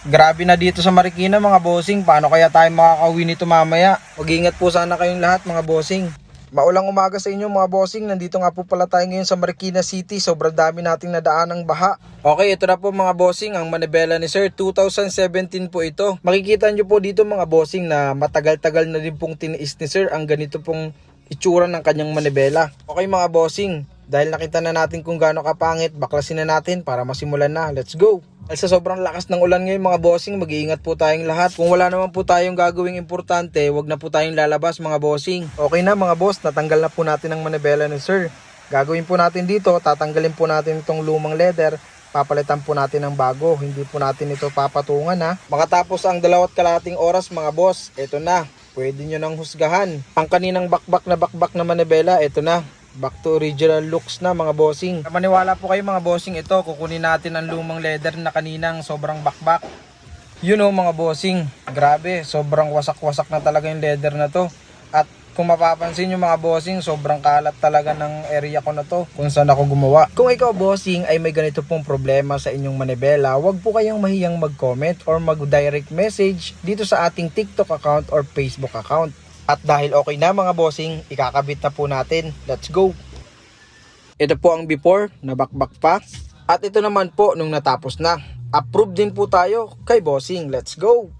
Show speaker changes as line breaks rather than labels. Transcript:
Grabe na dito sa Marikina mga bossing, paano kaya tayo makakauwi nito mamaya? Mag-ingat po sana kayong lahat mga bossing. Maulang umaga sa inyo mga bossing, nandito nga po pala tayo ngayon sa Marikina City, sobrang dami nating nadaan ng baha. Okay, ito na po mga bossing, ang manibela ni Sir, 2017 po ito. Makikita nyo po dito mga bossing na matagal-tagal na din pong tiniis ni Sir ang ganito pong itsura ng kanyang manibela. Okay mga bossing, dahil nakita na natin kung gaano kapangit, baklasin na natin para masimulan na. Let's go! Dahil sa sobrang lakas ng ulan ngayon mga bossing, mag-iingat po tayong lahat. Kung wala naman po tayong gagawing importante, wag na po tayong lalabas mga bossing. Okay na mga boss, natanggal na po natin ang manibela ni Sir. Gagawin po natin dito, tatanggalin po natin itong lumang leather, papalitan po natin ng bago. Hindi po natin ito papatungan ha. Makatapos ang 2.5 oras mga boss, ito na. Pwede nyo nang husgahan. Ang kaninang bakbak na manibela, ito na. Back to original looks na mga bossing. Maniwala po kayo mga bossing, ito kukunin natin ang lumang leather na kaninang sobrang bakbak. You know mga bossing, grabe, sobrang wasak-wasak na talaga yung leather na to. At kung mapapansin nyo mga bossing, sobrang kalat talaga ng area ko na to kung saan ako gumawa. Kung ikaw bossing ay may ganito pong problema sa inyong manibela, wag po kayong mahiyang mag-comment or mag-direct message dito sa ating TikTok account or Facebook account. At dahil okay na mga bossing, ikakabit na po natin. Let's go! Ito po ang before, nabakbak pa. At ito naman po nung natapos na. Approve din po tayo kay bossing. Let's go!